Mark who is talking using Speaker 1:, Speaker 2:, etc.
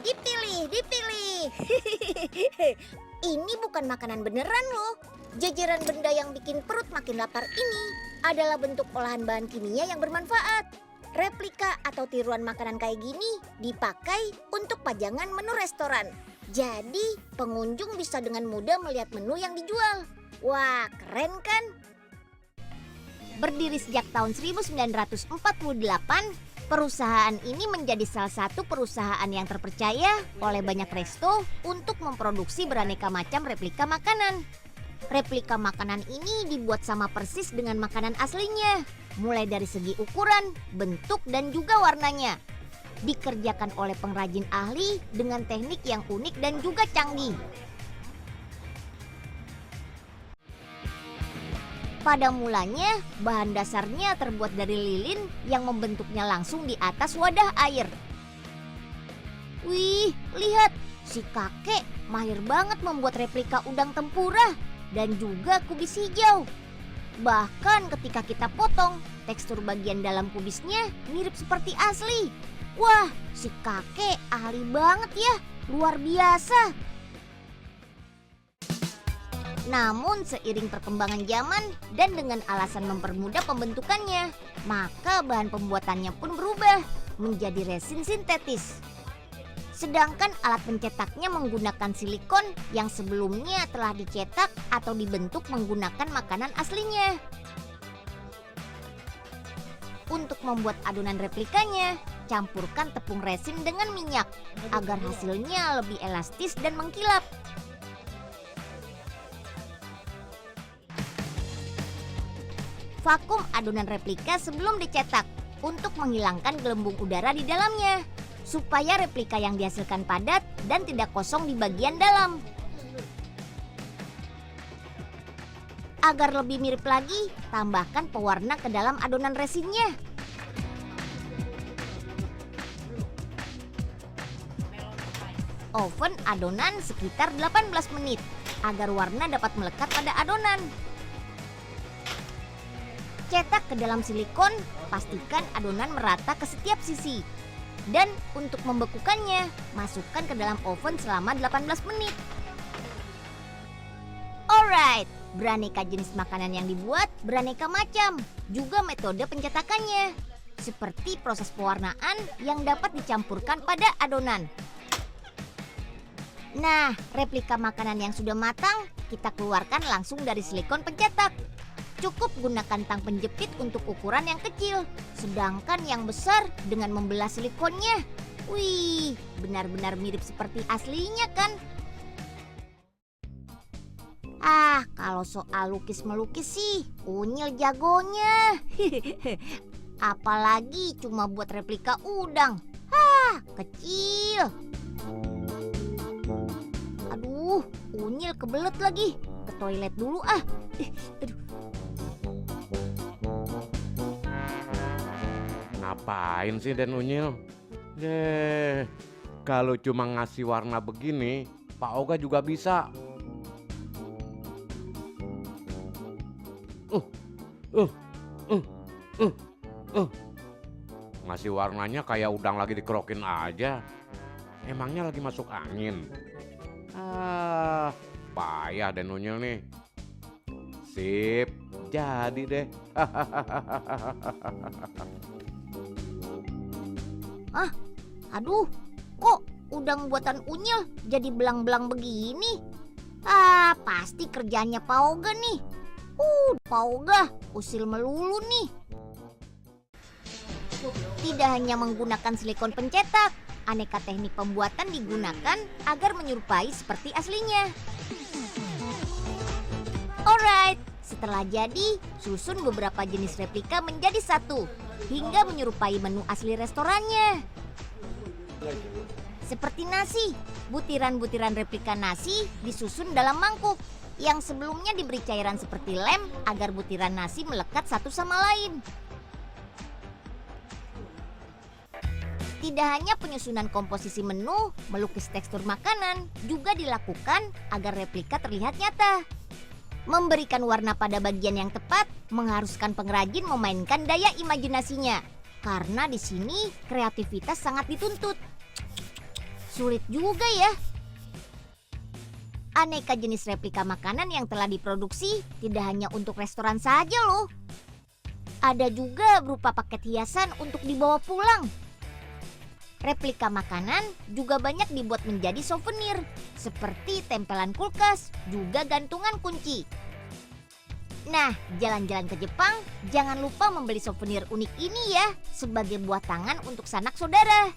Speaker 1: dipilih, dipilih. Ini bukan makanan beneran loh. Jajaran benda yang bikin perut makin lapar ini adalah bentuk olahan bahan kimia yang bermanfaat. Replika atau tiruan makanan kayak gini dipakai untuk pajangan menu restoran. Jadi pengunjung bisa dengan mudah melihat menu yang dijual. Wah, keren kan? Berdiri sejak tahun 1948, perusahaan ini menjadi salah satu perusahaan yang terpercaya oleh banyak resto untuk memproduksi beraneka macam replika makanan. Replika makanan ini dibuat sama persis dengan makanan aslinya, mulai dari segi ukuran, bentuk, dan juga warnanya. Dikerjakan oleh pengrajin ahli dengan teknik yang unik dan juga canggih. Pada mulanya, bahan dasarnya terbuat dari lilin yang membentuknya langsung di atas wadah air. Wih, lihat, si kakek mahir banget membuat replika udang tempura dan juga kubis hijau. Bahkan ketika kita potong, tekstur bagian dalam kubisnya mirip seperti asli. Wah, si kakek ahli banget ya, luar biasa. Namun seiring perkembangan zaman dan dengan alasan mempermudah pembentukannya, maka bahan pembuatannya pun berubah menjadi resin sintetis. Sedangkan alat pencetaknya menggunakan silikon yang sebelumnya telah dicetak atau dibentuk menggunakan makanan aslinya. Untuk membuat adonan replikanya, campurkan tepung resin dengan minyak agar hasilnya lebih elastis dan mengkilap. Vakum adonan replika sebelum dicetak untuk menghilangkan gelembung udara di dalamnya, supaya replika yang dihasilkan padat dan tidak kosong di bagian dalam. Agar lebih mirip lagi, tambahkan pewarna ke dalam adonan resinnya. Oven adonan sekitar 18 menit agar warna dapat melekat pada adonan. Cetak ke dalam silikon, pastikan adonan merata ke setiap sisi. Dan untuk membekukannya, masukkan ke dalam oven selama 18 menit. Alright, beraneka jenis makanan yang dibuat beraneka macam, juga metode pencetakannya. Seperti proses pewarnaan yang dapat dicampurkan pada adonan. Nah, replika makanan yang sudah matang, kita keluarkan langsung dari silikon pencetak. Cukup gunakan tang penjepit untuk ukuran yang kecil, sedangkan yang besar dengan membelah silikonnya. Wih, benar-benar mirip seperti aslinya kan? Kalau soal lukis-melukis sih, Unyil jagonya. Apalagi cuma buat replika udang. Kecil. Aduh, Unyil kebelet lagi. Ke toilet dulu Aduh.
Speaker 2: Ngapain sih Den Unyil? Kalau cuma ngasih warna begini, Pak Oga juga bisa. Ngasih warnanya kayak udang lagi dikerokin aja. Emangnya lagi masuk angin? Payah Den Unyil nih. Sip, jadi deh.
Speaker 1: Aduh, kok udang buatan Unyil jadi belang-belang begini? Pasti kerjaannya Pak Oga nih. Pak Oga usil melulu nih. Tidak hanya menggunakan silikon pencetak, aneka teknik pembuatan digunakan agar menyerupai seperti aslinya. Alright, setelah jadi, susun beberapa jenis replika menjadi satu, hingga menyerupai menu asli restorannya. Seperti nasi, butiran-butiran replika nasi disusun dalam mangkuk yang sebelumnya diberi cairan seperti lem agar butiran nasi melekat satu sama lain. Tidak hanya penyusunan komposisi menu, melukis tekstur makanan juga dilakukan agar replika terlihat nyata. Memberikan warna pada bagian yang tepat mengharuskan pengrajin memainkan daya imajinasinya. Karena di sini kreativitas sangat dituntut. Sulit juga ya. Aneka jenis replika makanan yang telah diproduksi tidak hanya untuk restoran saja loh. Ada juga berupa paket hiasan untuk dibawa pulang. Replika makanan juga banyak dibuat menjadi souvenir, seperti tempelan kulkas, juga gantungan kunci. Nah, jalan-jalan ke Jepang, jangan lupa membeli souvenir unik ini ya, sebagai buah tangan untuk sanak saudara.